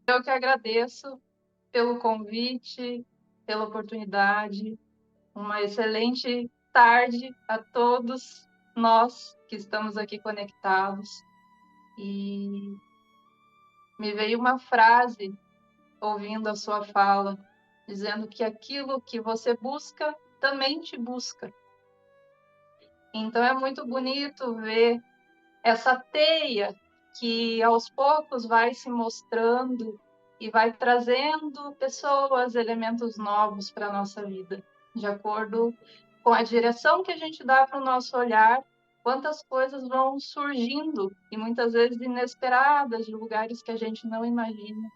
Eu que agradeço pelo convite, pela oportunidade. Uma excelente tarde a todos nós que estamos aqui conectados. E me veio uma frase ouvindo a sua fala, dizendo que aquilo que você busca também te busca. Então é muito bonito ver essa teia que aos poucos vai se mostrando e vai trazendo pessoas, elementos novos para a nossa vida, de acordo com a direção que a gente dá para o nosso olhar, quantas coisas vão surgindo, e muitas vezes inesperadas, de lugares que a gente não imagina.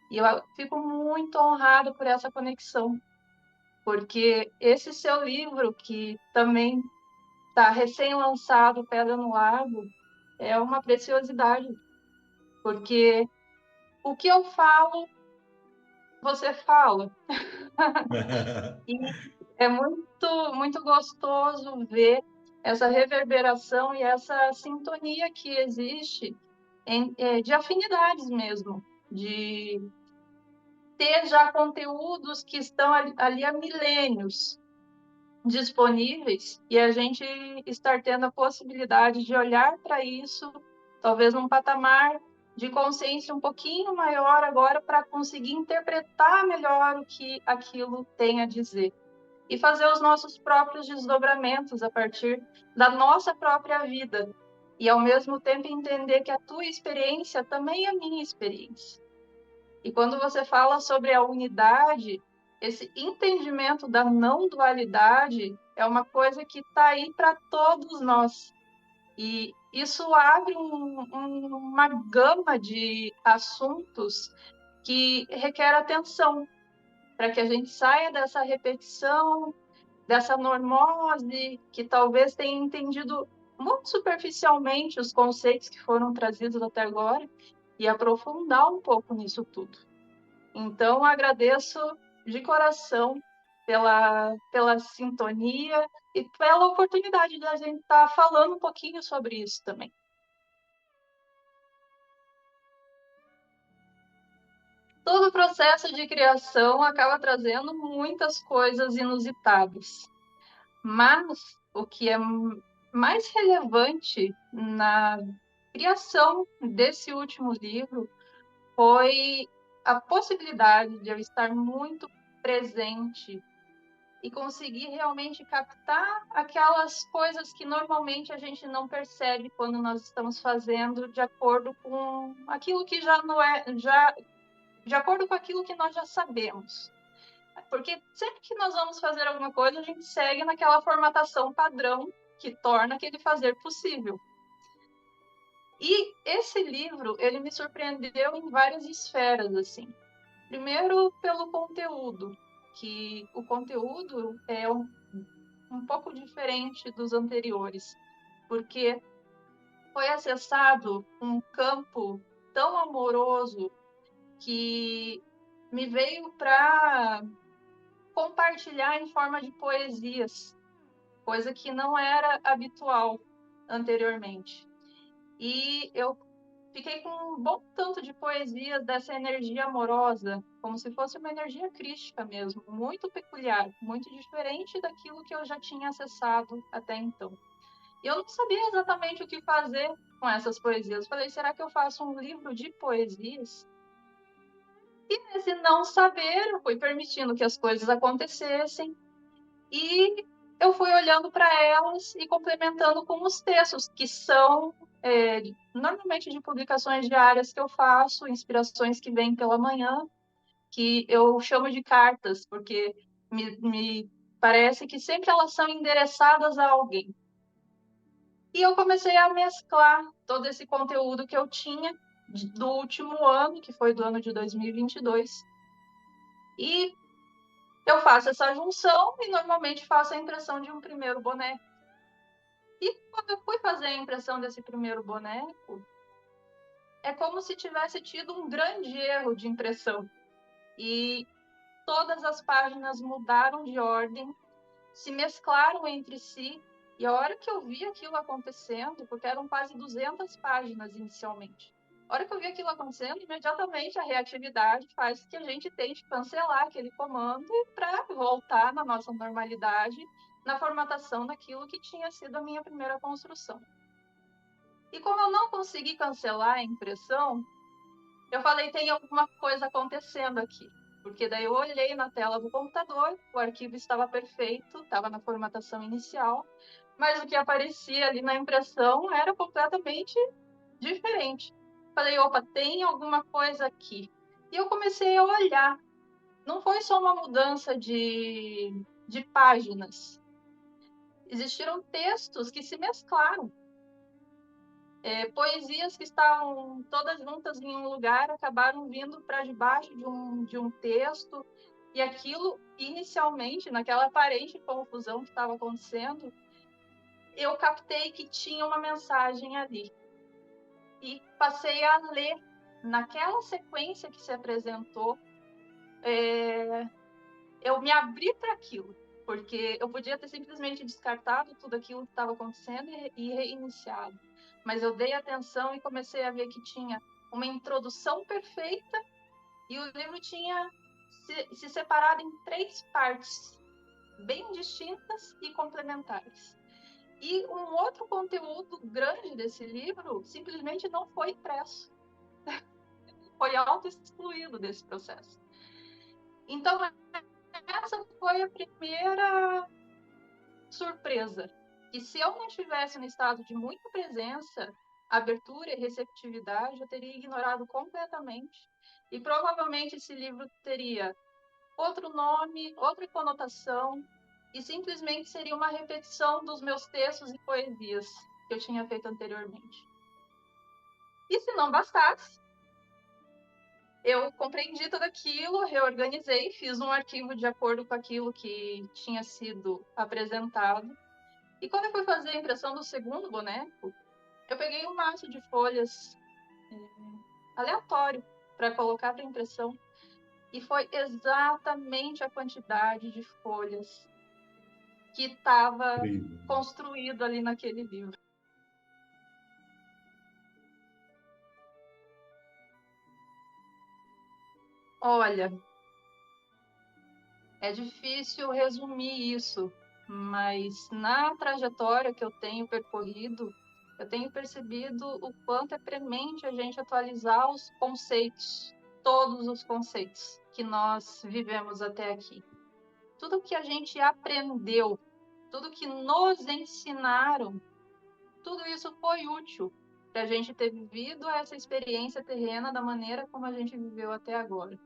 E eu fico muito honrada por essa conexão, porque esse seu livro, que também está recém-lançado, Pedra no Lago, é uma preciosidade, porque o que eu falo, você fala. E é muito gostoso ver essa reverberação e essa sintonia que existe de afinidades mesmo, de ter já conteúdos que estão ali há milênios disponíveis e a gente estar tendo a possibilidade de olhar para isso, talvez num patamar de consciência um pouquinho maior agora, para conseguir interpretar melhor o que aquilo tem a dizer e fazer os nossos próprios desdobramentos a partir da nossa própria vida e, ao mesmo tempo, entender que a tua experiência também é a minha experiência. E quando você fala sobre a unidade, esse entendimento da não dualidade é uma coisa que está aí para todos nós. E isso abre uma gama de assuntos que requer atenção, para que a gente saia dessa repetição, dessa normose, que talvez tenha entendido muito superficialmente os conceitos que foram trazidos até agora, e aprofundar um pouco nisso tudo. Então, agradeço de coração pela sintonia e pela oportunidade de a gente estar falando um pouquinho sobre isso também. Todo o processo de criação acaba trazendo muitas coisas inusitadas, mas o que é mais relevante na criação desse último livro foi a possibilidade de eu estar muito presente e conseguir realmente captar aquelas coisas que normalmente a gente não percebe quando nós estamos fazendo de acordo com aquilo que já não é, já de acordo com aquilo que nós já sabemos. Porque sempre que nós vamos fazer alguma coisa, a gente segue naquela formatação padrão que torna aquele fazer possível. E esse livro, ele me surpreendeu em várias esferas, assim. Primeiro, pelo conteúdo, que o conteúdo é um pouco diferente dos anteriores, porque foi acessado um campo tão amoroso que me veio para compartilhar em forma de poesias, coisa que não era habitual anteriormente. E eu fiquei com um bom tanto de poesias dessa energia amorosa, como se fosse uma energia crística mesmo, muito peculiar, muito diferente daquilo que eu já tinha acessado até então. E eu não sabia exatamente o que fazer com essas poesias. Falei, será que eu faço um livro de poesias? E nesse não saber, eu fui permitindo que as coisas acontecessem e eu fui olhando para elas e complementando com os textos, que são normalmente de publicações diárias que eu faço, inspirações que vêm pela manhã, que eu chamo de cartas, porque me parece que sempre elas são endereçadas a alguém. E eu comecei a mesclar todo esse conteúdo que eu tinha do último ano, que foi do ano de 2022, e eu faço essa junção e normalmente faço a impressão de um primeiro boneco. E quando eu fui fazer a impressão desse primeiro boneco, é como se tivesse tido um grande erro de impressão. E todas as páginas mudaram de ordem, se mesclaram entre si, e a hora que eu vi aquilo acontecendo, porque eram quase 200 páginas inicialmente, A hora que eu vi aquilo acontecendo, imediatamente a reatividade faz que a gente tente cancelar aquele comando para voltar na nossa normalidade, na formatação daquilo que tinha sido a minha primeira construção. E como eu não consegui cancelar a impressão, eu falei, tem alguma coisa acontecendo aqui. Porque daí eu olhei na tela do computador, o arquivo estava perfeito, estava na formatação inicial, mas o que aparecia ali na impressão era completamente diferente. Falei, opa, tem alguma coisa aqui. E eu comecei a olhar. Não foi só uma mudança de páginas. Existiram textos que se mesclaram. Poesias que estavam todas juntas em um lugar acabaram vindo para debaixo de um texto. E aquilo, inicialmente, naquela aparente confusão que estava acontecendo, eu captei que tinha uma mensagem ali. E passei a ler naquela sequência que se apresentou. Eu me abri para aquilo, porque eu podia ter simplesmente descartado tudo aquilo que estava acontecendo e reiniciado. Mas eu dei atenção e comecei a ver que tinha uma introdução perfeita e o livro tinha se separado em 3 partes bem distintas e complementares. E um outro conteúdo grande desse livro simplesmente não foi impresso. Foi auto-excluído desse processo. Então, essa foi a primeira surpresa. E se eu não estivesse no estado de muita presença, abertura e receptividade, eu teria ignorado completamente. E provavelmente esse livro teria outro nome, outra conotação, e simplesmente seria uma repetição dos meus textos e poesias que eu tinha feito anteriormente. E se não bastasse, eu compreendi tudo aquilo, reorganizei, fiz um arquivo de acordo com aquilo que tinha sido apresentado. E quando eu fui fazer a impressão do segundo boneco, eu peguei um maço de folhas aleatório para colocar para impressão. E foi exatamente a quantidade de folhas que estava Incrível. construído ali naquele livro. Olha, é difícil resumir isso, mas na trajetória que eu tenho percorrido, eu tenho percebido o quanto é premente a gente atualizar os conceitos, todos os conceitos que nós vivemos até aqui. Tudo que a gente aprendeu, tudo que nos ensinaram, tudo isso foi útil para a gente ter vivido essa experiência terrena da maneira como a gente viveu até agora.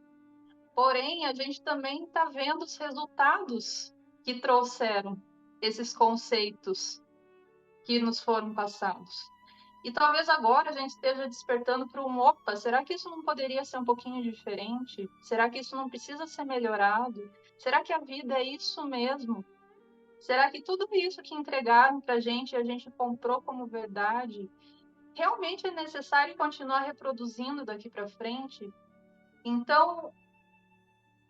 Porém, a gente também está vendo os resultados que trouxeram esses conceitos que nos foram passados. E talvez agora a gente esteja despertando para um opa, será que isso não poderia ser um pouquinho diferente? Será que isso não precisa ser melhorado? Será que a vida é isso mesmo? Será que tudo isso que entregaram para a gente e a gente comprou como verdade, realmente é necessário continuar reproduzindo daqui para frente? Então,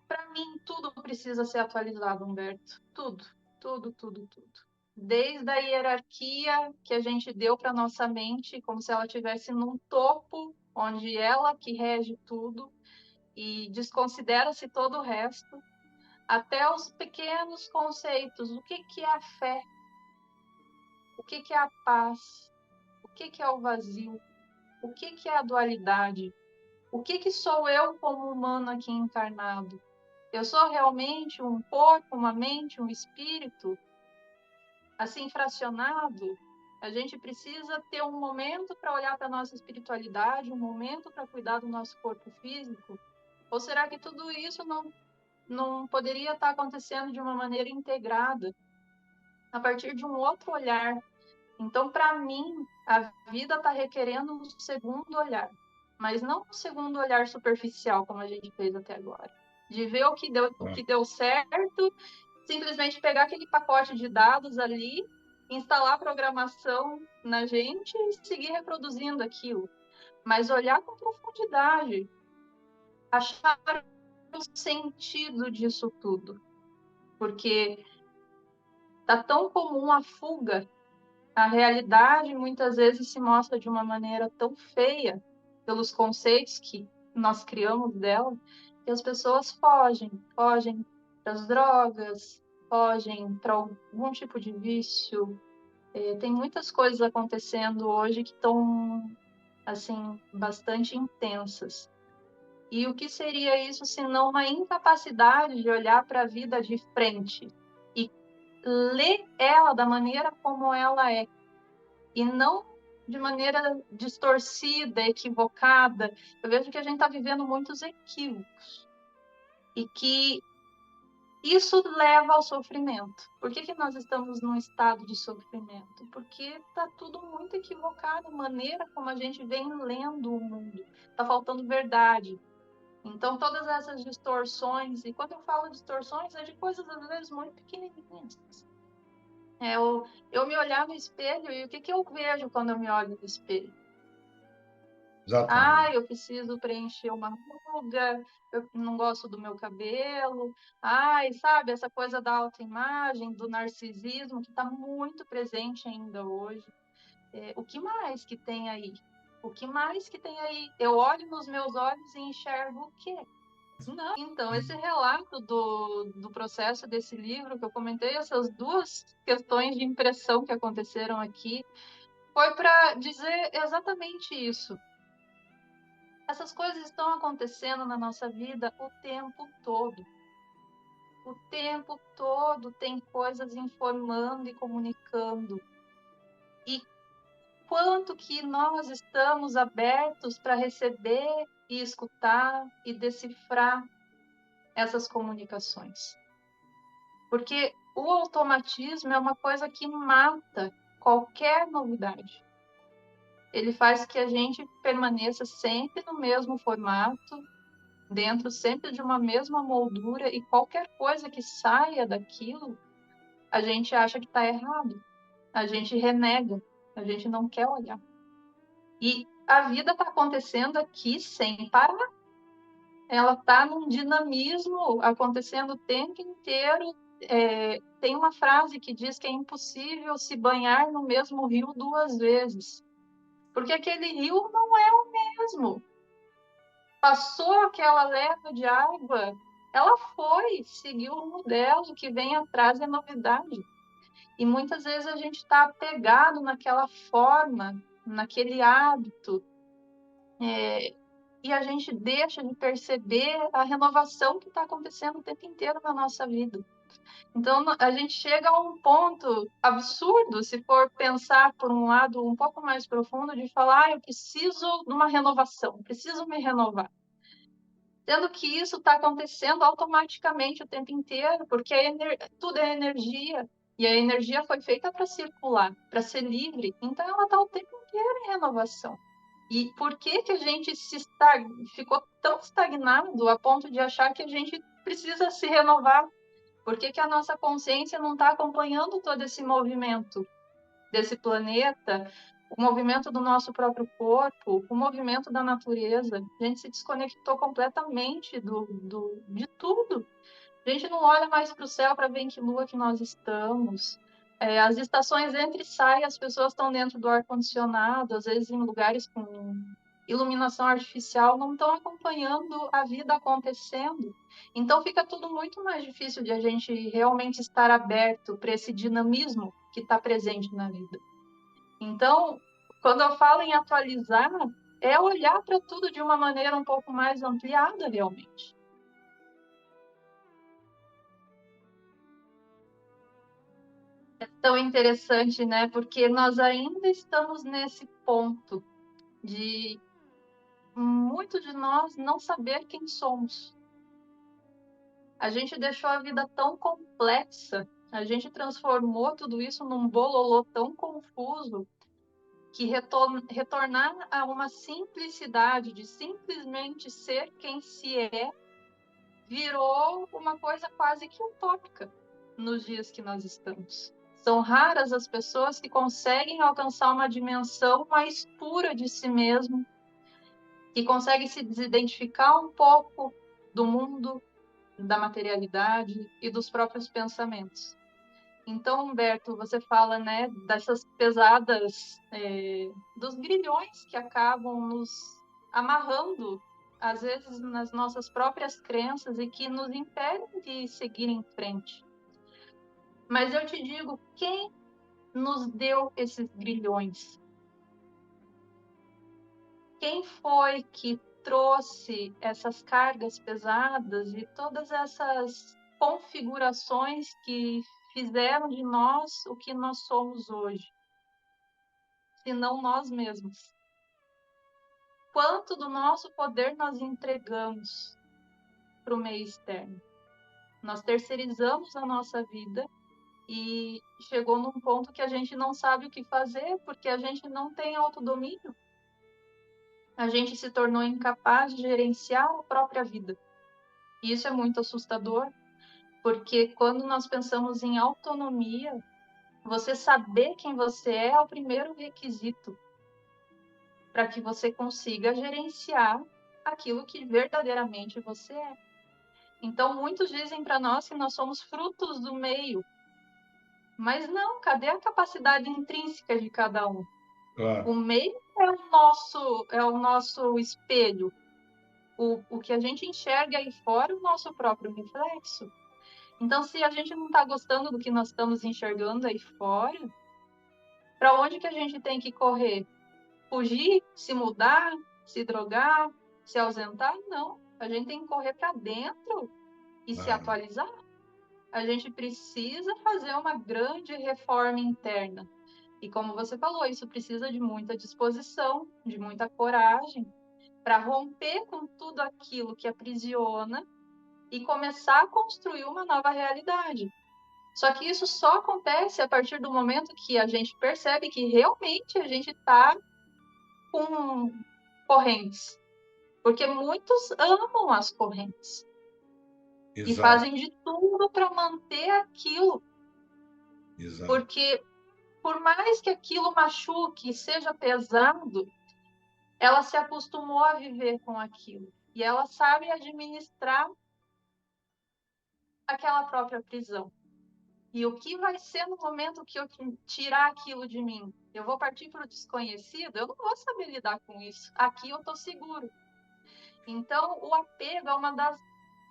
para mim, tudo precisa ser atualizado, Humberto. Tudo, tudo, tudo, tudo. Desde a hierarquia que a gente deu para nossa mente, como se ela estivesse num topo, onde ela que rege tudo, e desconsidera-se todo o resto, até os pequenos conceitos. O que é a fé? O que é a paz? O que é o vazio? O que é a dualidade? O que sou eu como humano aqui encarnado? Eu sou realmente um corpo, uma mente, um espírito? Assim, fracionado? A gente precisa ter um momento para olhar para a nossa espiritualidade, um momento para cuidar do nosso corpo físico? Ou será que tudo isso não poderia estar acontecendo de uma maneira integrada, a partir de um outro olhar? Então, para mim, a vida está requerendo um segundo olhar, mas não um segundo olhar superficial, como a gente fez até agora. De ver o que deu certo, simplesmente pegar aquele pacote de dados ali, instalar a programação na gente e seguir reproduzindo aquilo. Mas olhar com profundidade, achar o sentido disso tudo. Porque está tão comum a fuga. A realidade muitas vezes se mostra de uma maneira tão feia pelos conceitos que nós criamos dela, que as pessoas fogem para as drogas, fogem para algum tipo de vício. Tem muitas coisas acontecendo hoje que estão, assim, bastante intensas. E o que seria isso senão uma incapacidade de olhar para a vida de frente e ler ela da maneira como ela é, e não de maneira distorcida, equivocada. Eu vejo que a gente está vivendo muitos equívocos e que isso leva ao sofrimento. Por que nós estamos num estado de sofrimento? Porque está tudo muito equivocado, a maneira como a gente vem lendo o mundo. Está faltando verdade. Então, todas essas distorções, e quando eu falo distorções, é de coisas, às vezes, muito pequenininhas. Eu me olhar no espelho, e o que eu vejo quando eu me olho no espelho? Exatamente. Eu preciso preencher uma ruga, eu não gosto do meu cabelo. Ai, sabe, essa coisa da autoimagem, do narcisismo, que está muito presente ainda hoje. O que mais que tem aí? O que mais que tem aí? Eu olho nos meus olhos e enxergo o quê? Não. Então, esse relato do processo desse livro que eu comentei, essas duas questões de impressão que aconteceram aqui, foi para dizer exatamente isso. Essas coisas estão acontecendo na nossa vida o tempo todo. O tempo todo tem coisas informando e comunicando. E quanto que nós estamos abertos para receber e escutar e decifrar essas comunicações? Porque o automatismo é uma coisa que mata qualquer novidade. Ele faz que a gente permaneça sempre no mesmo formato, dentro sempre de uma mesma moldura, e qualquer coisa que saia daquilo, a gente acha que está errado, a gente renega, a gente não quer olhar. E a vida está acontecendo aqui sem parar. Ela está num dinamismo acontecendo o tempo inteiro. Tem uma frase que diz que é impossível se banhar no mesmo rio duas vezes, porque aquele rio não é o mesmo. Passou aquela leva de água, ela foi, seguiu o rumo dela, o que vem atrás é novidade. E muitas vezes a gente está apegado naquela forma, naquele hábito, e a gente deixa de perceber a renovação que está acontecendo o tempo inteiro na nossa vida. Então, a gente chega a um ponto absurdo, se for pensar por um lado um pouco mais profundo, de falar, eu preciso de uma renovação, preciso me renovar. Sendo que isso está acontecendo automaticamente o tempo inteiro, porque tudo é energia, e a energia foi feita para circular, para ser livre, então ela está o tempo inteiro em renovação. E por que a gente ficou tão estagnado a ponto de achar que a gente precisa se renovar? Por que a nossa consciência não está acompanhando todo esse movimento desse planeta, o movimento do nosso próprio corpo, o movimento da natureza? A gente se desconectou completamente de tudo. A gente não olha mais para o céu para ver em que lua que nós estamos. As estações entra e sai, as pessoas estão dentro do ar-condicionado, às vezes em lugares com iluminação artificial, não estão acompanhando a vida acontecendo. Então fica tudo muito mais difícil de a gente realmente estar aberto para esse dinamismo que está presente na vida. Então, quando eu falo em atualizar, é olhar para tudo de uma maneira um pouco mais ampliada, realmente. É tão interessante, né? Porque nós ainda estamos nesse ponto de muito de nós não saber quem somos. A gente deixou a vida tão complexa, a gente transformou tudo isso num bololô tão confuso que retornar a uma simplicidade de simplesmente ser quem se é virou uma coisa quase que utópica nos dias que nós estamos. São raras as pessoas que conseguem alcançar uma dimensão mais pura de si mesmo, que conseguem se desidentificar um pouco do mundo, da materialidade e dos próprios pensamentos. Então, Humberto, você fala, né, dessas pesadas, dos grilhões que acabam nos amarrando, às vezes, nas nossas próprias crenças e que nos impedem de seguir em frente. Mas eu te digo, quem nos deu esses grilhões? Quem foi que trouxe essas cargas pesadas e todas essas configurações que fizeram de nós o que nós somos hoje? Se não nós mesmos. Quanto do nosso poder nós entregamos para o meio externo? Nós terceirizamos a nossa vida e chegou num ponto que a gente não sabe o que fazer porque a gente não tem autodomínio. A gente se tornou incapaz de gerenciar a própria vida. E isso é muito assustador, porque quando nós pensamos em autonomia, você saber quem você é o primeiro requisito para que você consiga gerenciar aquilo que verdadeiramente você é. Então, muitos dizem para nós que nós somos frutos do meio, mas não, cadê a capacidade intrínseca de cada um? Claro. O meio é o nosso espelho. O que a gente enxerga aí fora é o nosso próprio reflexo. Então, se a gente não está gostando do que nós estamos enxergando aí fora, para onde que a gente tem que correr? Fugir? Se mudar? Se drogar? Se ausentar? Não. A gente tem que correr para dentro e se atualizar. A gente precisa fazer uma grande reforma interna. E como você falou, isso precisa de muita disposição, de muita coragem, para romper com tudo aquilo que aprisiona e começar a construir uma nova realidade. Só que isso só acontece a partir do momento que a gente percebe que realmente a gente está com correntes. Porque muitos amam as correntes. E Exato, fazem de tudo para manter aquilo. exato. Porque por mais que aquilo machuque e seja pesado, ela se acostumou a viver com aquilo. E ela sabe administrar aquela própria prisão. E o que vai ser no momento que eu tirar aquilo de mim? Eu vou partir para o desconhecido? Eu não vou saber lidar com isso. Aqui eu estou seguro. Então, o apego é uma das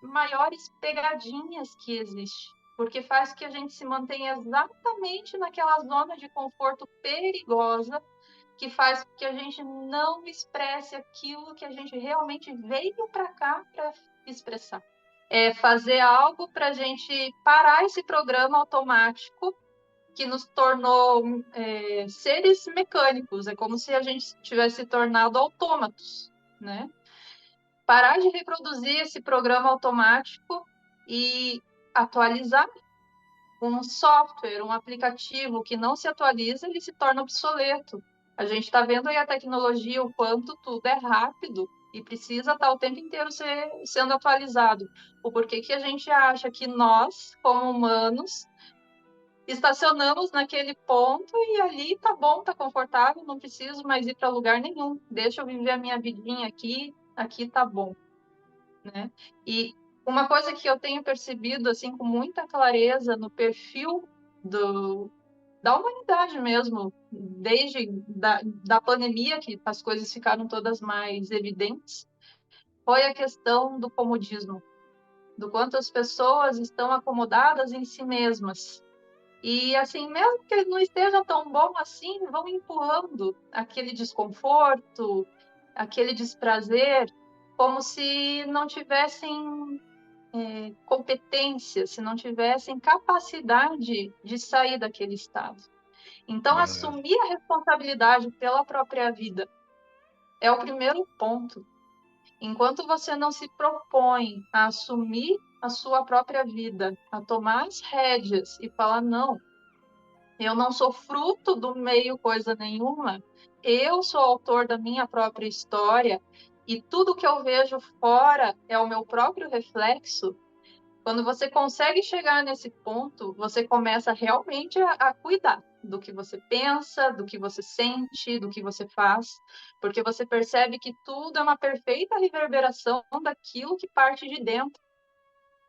maiores pegadinhas que existe, porque faz que a gente se mantenha exatamente naquela zona de conforto perigosa, que faz que a gente não expresse aquilo que a gente realmente veio para cá para expressar. É fazer algo para a gente parar esse programa automático que nos tornou seres mecânicos. É como se a gente tivesse se tornado autômatos, né? Parar de reproduzir esse programa automático e atualizar um software, um aplicativo que não se atualiza, ele se torna obsoleto. A gente está vendo aí a tecnologia, o quanto tudo é rápido e precisa estar o tempo inteiro sendo atualizado. O porquê que a gente acha que nós, como humanos, estacionamos naquele ponto e ali tá bom, tá confortável, não preciso mais ir para lugar nenhum. Deixa eu viver a minha vidinha aqui, aqui tá bom, né? E uma coisa que eu tenho percebido assim com muita clareza no perfil da humanidade mesmo, desde da pandemia, que as coisas ficaram todas mais evidentes, foi a questão do comodismo, do quanto as pessoas estão acomodadas em si mesmas. E assim, mesmo que não esteja tão bom assim, vão empurrando aquele desconforto, aquele desprazer, como se não tivessem competência, se não tivessem capacidade de sair daquele estado. Então, Verdade. assumir a responsabilidade pela própria vida é o primeiro ponto. Enquanto você não se propõe a assumir a sua própria vida, a tomar as rédeas e falar, não, eu não sou fruto do meio coisa nenhuma, eu sou autor da minha própria história e tudo que eu vejo fora é o meu próprio reflexo. Quando você consegue chegar nesse ponto, você começa realmente a cuidar do que você pensa, do que você sente, do que você faz, porque você percebe que tudo é uma perfeita reverberação daquilo que parte de dentro.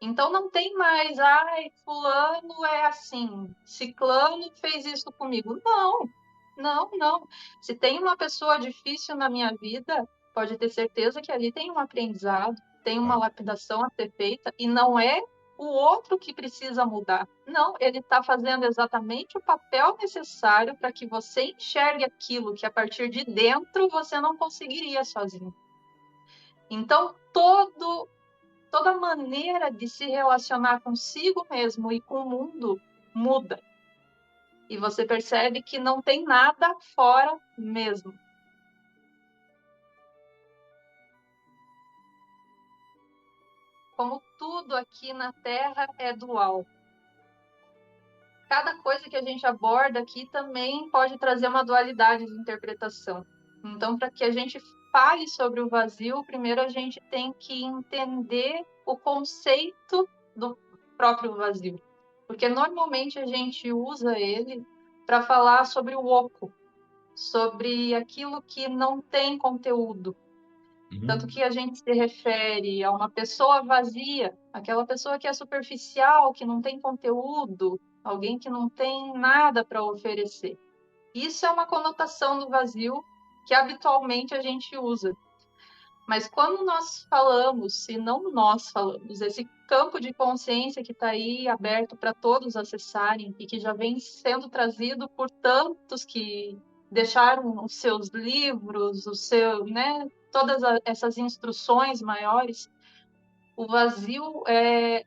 Então não tem mais, ai, fulano é assim, ciclano fez isso comigo. Não, não, não. Se tem uma pessoa difícil na minha vida, pode ter certeza que ali tem um aprendizado, tem uma lapidação a ser feita, e não é o outro que precisa mudar. Não, ele está fazendo exatamente o papel necessário para que você enxergue aquilo que a partir de dentro você não conseguiria sozinho. Então, toda maneira de se relacionar consigo mesmo e com o mundo muda. E você percebe que não tem nada fora mesmo. Como tudo aqui na Terra é dual. Cada coisa que a gente aborda aqui também pode trazer uma dualidade de interpretação. Então, para que a gente fale sobre o vazio, primeiro a gente tem que entender o conceito do próprio vazio. Porque normalmente a gente usa ele para falar sobre o oco, sobre aquilo que não tem conteúdo. Tanto que a gente se refere a uma pessoa vazia, aquela pessoa que é superficial, que não tem conteúdo, alguém que não tem nada para oferecer. Isso é uma conotação do vazio que habitualmente a gente usa. Mas quando nós falamos, se não nós falamos, esse campo de consciência que está aí aberto para todos acessarem e que já vem sendo trazido por tantos que deixaram os seus livros, né, todas essas instruções maiores, o vazio é,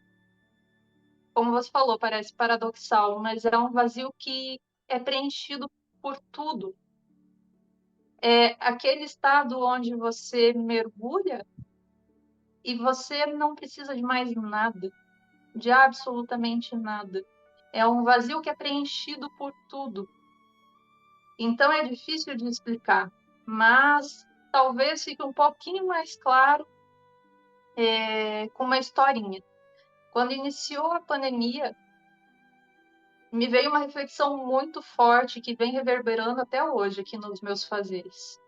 como você falou, parece paradoxal, mas é um vazio que é preenchido por tudo. É aquele estado onde você mergulha e você não precisa de mais nada, de absolutamente nada. É um vazio que é preenchido por tudo. Então é difícil de explicar, mas talvez fique um pouquinho mais claro com uma historinha. Quando iniciou a pandemia, me veio uma reflexão muito forte que vem reverberando até hoje aqui nos meus fazeres.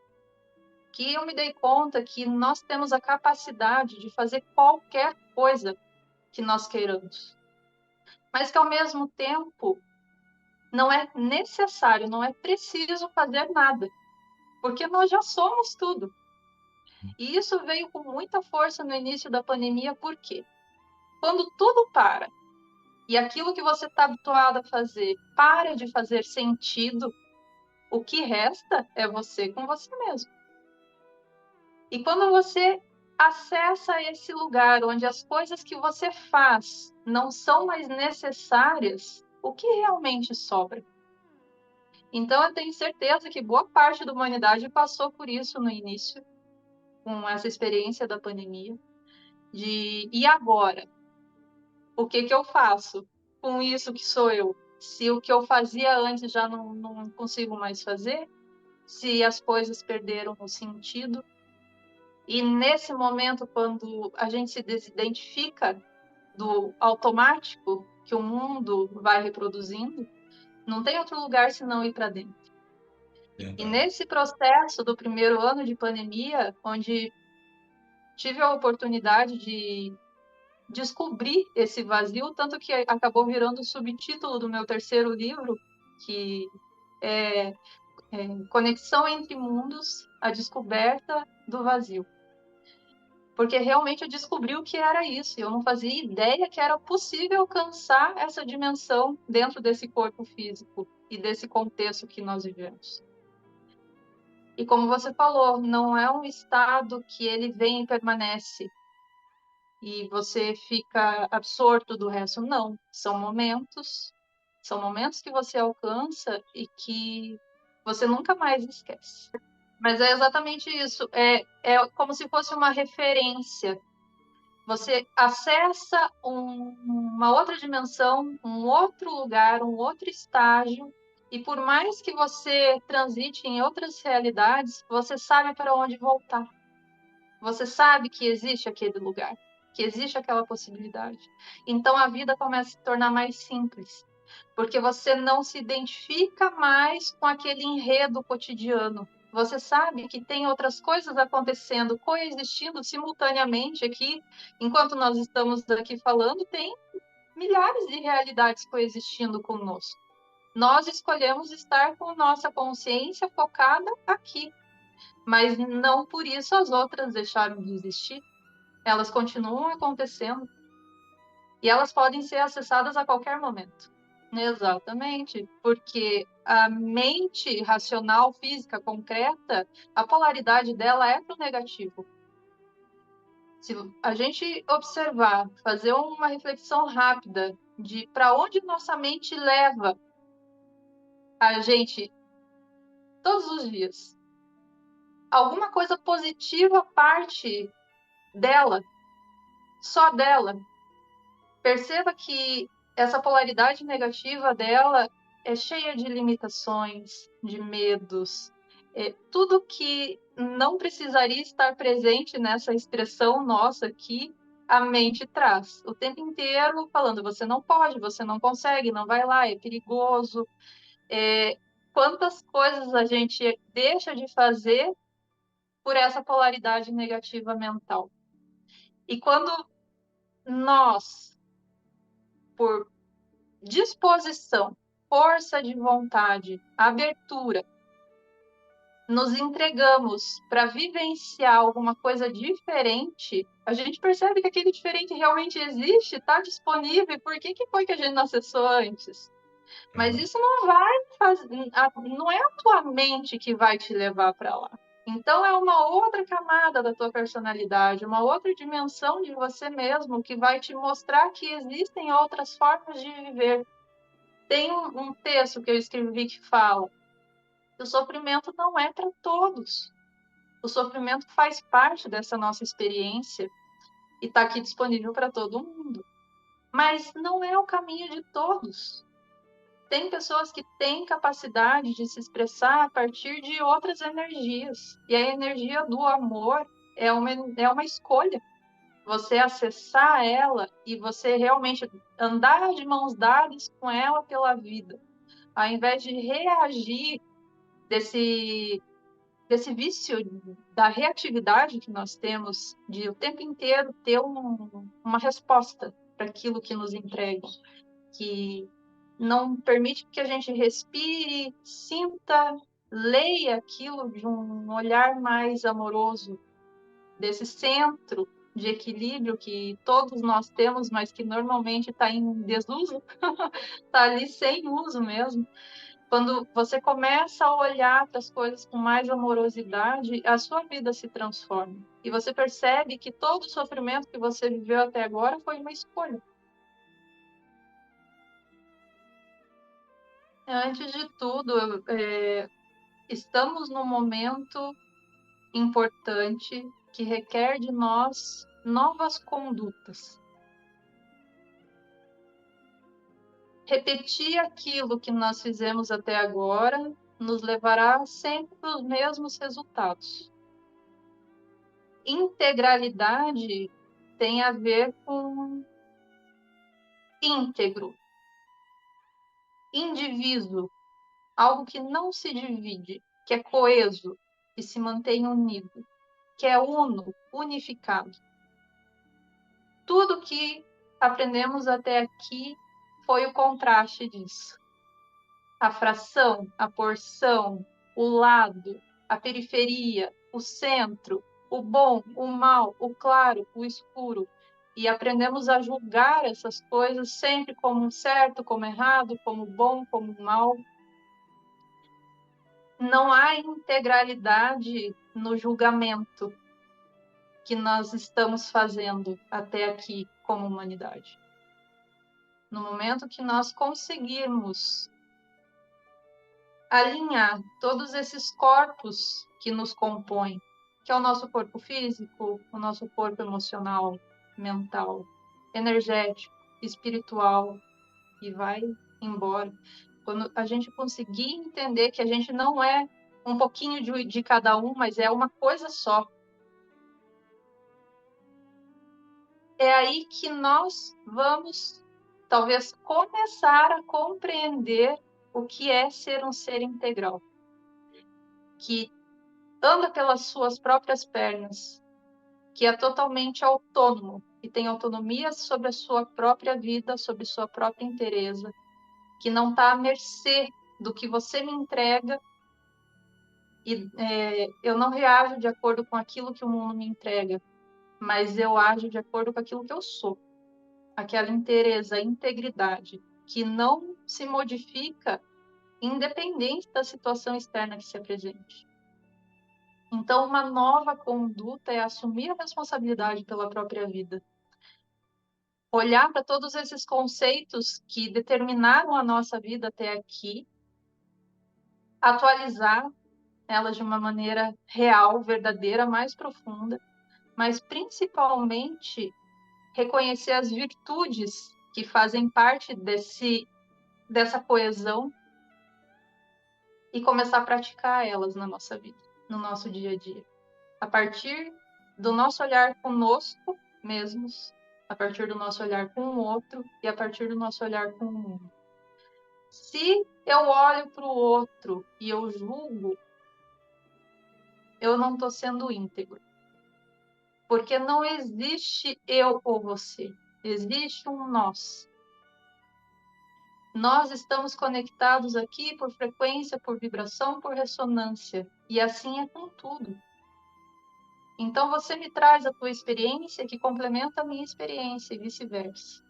Que eu me dei conta que nós temos a capacidade de fazer qualquer coisa que nós queiramos. Mas que, ao mesmo tempo, não é necessário, não é preciso fazer nada, porque nós já somos tudo. E isso veio com muita força no início da pandemia, por quê? Quando tudo para, e aquilo que você está habituado a fazer para de fazer sentido, o que resta é você com você mesmo. E quando você acessa esse lugar onde as coisas que você faz não são mais necessárias, o que realmente sobra? Então, eu tenho certeza que boa parte da humanidade passou por isso no início, com essa experiência da pandemia, e agora? O que eu faço com isso que sou eu? Se o que eu fazia antes já não consigo mais fazer, se as coisas perderam o sentido. E nesse momento, quando a gente se desidentifica do automático que o mundo vai reproduzindo, não tem outro lugar senão ir para dentro. E nesse processo do primeiro ano de pandemia, onde tive a oportunidade de descobrir esse vazio, tanto que acabou virando o subtítulo do meu terceiro livro, que é Conexão entre Mundos, a Descoberta do Vazio. Porque realmente eu descobri o que era isso, e eu não fazia ideia que era possível alcançar essa dimensão dentro desse corpo físico e desse contexto que nós vivemos. E como você falou, não é um estado que ele vem e permanece e você fica absorto do resto. Não, são momentos que você alcança e que você nunca mais esquece. Mas é exatamente isso, é como se fosse uma referência. Você acessa uma outra dimensão, um outro lugar, um outro estágio, e por mais que você transite em outras realidades, você sabe para onde voltar. Você sabe que existe aquele lugar, que existe aquela possibilidade. Então a vida começa a se tornar mais simples, porque você não se identifica mais com aquele enredo cotidiano. Você sabe que tem outras coisas acontecendo, coexistindo simultaneamente aqui. Enquanto nós estamos aqui falando, tem milhares de realidades coexistindo conosco. Nós escolhemos estar com nossa consciência focada aqui. Mas não por isso as outras deixaram de existir. Elas continuam acontecendo e elas podem ser acessadas a qualquer momento. Exatamente, porque a mente racional, física, concreta, a polaridade dela é para o negativo. Se a gente observar, fazer uma reflexão rápida de para onde nossa mente leva a gente todos os dias, alguma coisa positiva parte dela, só dela. Perceba que essa polaridade negativa dela é cheia de limitações, de medos, tudo que não precisaria estar presente nessa expressão nossa aqui, a mente traz. O tempo inteiro falando, você não pode, você não consegue, não vai lá, é perigoso. Quantas coisas a gente deixa de fazer por essa polaridade negativa mental. E quando nós, por disposição, força de vontade, abertura, nos entregamos para vivenciar alguma coisa diferente, a gente percebe que aquele diferente realmente existe, está disponível. Por que foi que a gente não acessou antes? Mas isso não vai fazer, não é a tua mente que vai te levar para lá. Então é uma outra camada da tua personalidade, uma outra dimensão de você mesmo que vai te mostrar que existem outras formas de viver. Tem um texto que eu escrevi que fala que o sofrimento não é para todos. O sofrimento faz parte dessa nossa experiência e está aqui disponível para todo mundo. Mas não é o caminho de todos. Tem pessoas que têm capacidade de se expressar a partir de outras energias. E a energia do amor é uma escolha. Você acessar ela e você realmente andar de mãos dadas com ela pela vida. Ao invés de reagir desse vício da reatividade que nós temos de o tempo inteiro ter uma resposta para aquilo que nos entrega, que não permite que a gente respire, sinta, leia aquilo de um olhar mais amoroso, desse centro de equilíbrio que todos nós temos, mas que normalmente está em desuso, está ali sem uso mesmo. Quando você começa a olhar para as coisas com mais amorosidade, a sua vida se transforma. E você percebe que todo o sofrimento que você viveu até agora foi uma escolha. Antes de tudo, estamos num momento importante que requer de nós novas condutas. Repetir aquilo que nós fizemos até agora nos levará sempre para os mesmos resultados. Integralidade tem a ver com íntegro, indivíduo, algo que não se divide, que é coeso, que se mantém unido, que é uno, unificado. Tudo que aprendemos até aqui foi o contraste disso. A fração, a porção, o lado, a periferia, o centro, o bom, o mal, o claro, o escuro. E aprendemos a julgar essas coisas sempre como certo, como errado, como bom, como mal. Não há integralidade no julgamento que nós estamos fazendo até aqui como humanidade. No momento que nós conseguirmos alinhar todos esses corpos que nos compõem, que é o nosso corpo físico, o nosso corpo emocional, mental, energético, espiritual, e vai embora. Quando a gente conseguir entender que a gente não é um pouquinho de cada um, mas é uma coisa só, é aí que nós vamos, talvez, começar a compreender o que é ser um ser integral, que anda pelas suas próprias pernas, que é totalmente autônomo e tem autonomia sobre a sua própria vida, sobre sua própria inteireza, que não está à mercê do que você me entrega E eu não reajo de acordo com aquilo que o mundo me entrega, mas eu ajo de acordo com aquilo que eu sou. Aquela inteireza, integridade, que não se modifica independente da situação externa que se apresente. Então, uma nova conduta é assumir a responsabilidade pela própria vida. Olhar para todos esses conceitos que determinaram a nossa vida até aqui, atualizar elas de uma maneira real, verdadeira, mais profunda, mas principalmente reconhecer as virtudes que fazem parte dessa coesão e começar a praticar elas na nossa vida, no nosso dia a dia. A partir do nosso olhar conosco mesmos, a partir do nosso olhar com o outro e a partir do nosso olhar com o mundo. Se eu olho para o outro e eu julgo, eu não estou sendo íntegro. Porque não existe eu ou você, existe um nós. Nós estamos conectados aqui por frequência, por vibração, por ressonância. E assim é com tudo. Então você me traz a tua experiência que complementa a minha experiência e vice-versa.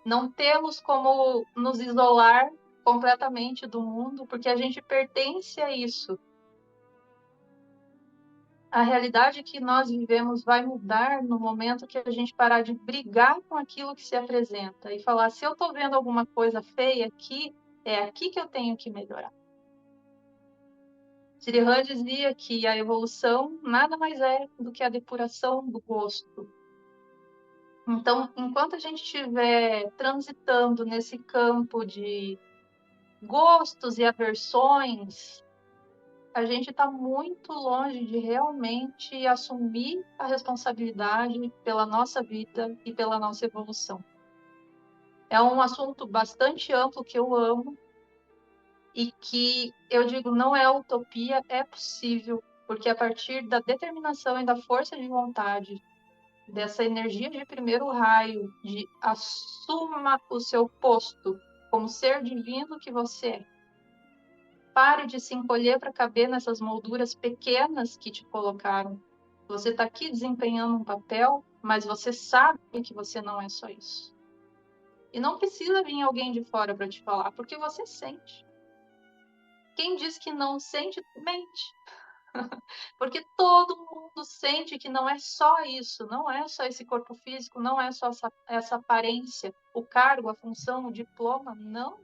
Não temos como nos isolar completamente do mundo, porque a gente pertence a isso. A realidade que nós vivemos vai mudar no momento que a gente parar de brigar com aquilo que se apresenta e falar, se eu estou vendo alguma coisa feia aqui, é aqui que eu tenho que melhorar. Srihan dizia que a evolução nada mais é do que a depuração do gosto. Então, enquanto a gente estiver transitando nesse campo de gostos e aversões, a gente está muito longe de realmente assumir a responsabilidade pela nossa vida e pela nossa evolução. É um assunto bastante amplo que eu amo e que eu digo não é utopia, é possível, porque a partir da determinação e da força de vontade, dessa energia de primeiro raio, de assuma o seu posto como ser divino que você é. Pare de se encolher para caber nessas molduras pequenas que te colocaram. Você está aqui desempenhando um papel, mas você sabe que você não é só isso. E não precisa vir alguém de fora para te falar, porque você sente. Quem diz que não sente, mente. Porque todo mundo sente que não é só isso, não é só esse corpo físico, não é só essa aparência, o cargo, a função, o diploma, não.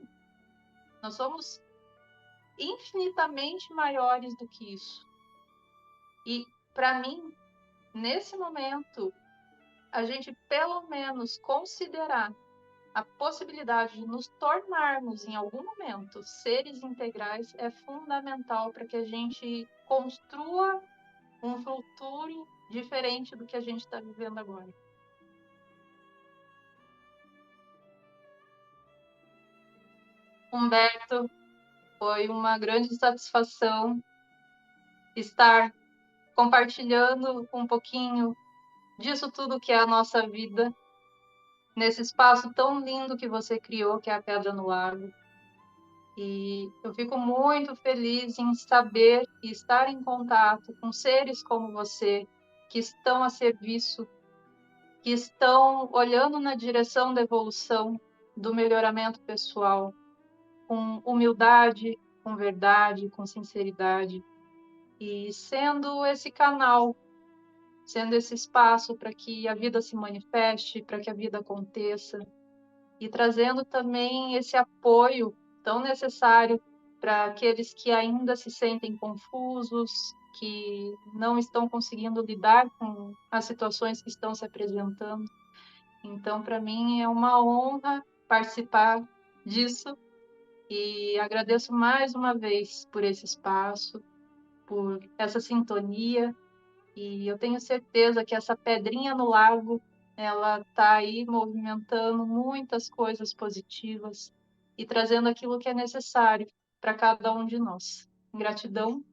Nós somos infinitamente maiores do que isso. E, para mim, nesse momento, a gente pelo menos considerar a possibilidade de nos tornarmos, em algum momento, seres integrais é fundamental para que a gente construa um futuro diferente do que a gente está vivendo agora. Humberto, foi uma grande satisfação estar compartilhando um pouquinho disso tudo que é a nossa vida, nesse espaço tão lindo que você criou, que é a Pedra no Lago. E eu fico muito feliz em saber e estar em contato com seres como você, que estão a serviço, que estão olhando na direção da evolução, do melhoramento pessoal, com humildade, com verdade, com sinceridade, e sendo esse canal, sendo esse espaço para que a vida se manifeste, para que a vida aconteça, e trazendo também esse apoio tão necessário para aqueles que ainda se sentem confusos, que não estão conseguindo lidar com as situações que estão se apresentando. Então, para mim, é uma honra participar disso e agradeço mais uma vez por esse espaço, por essa sintonia, e eu tenho certeza que essa pedrinha no lago, ela está aí movimentando muitas coisas positivas e trazendo aquilo que é necessário para cada um de nós. Gratidão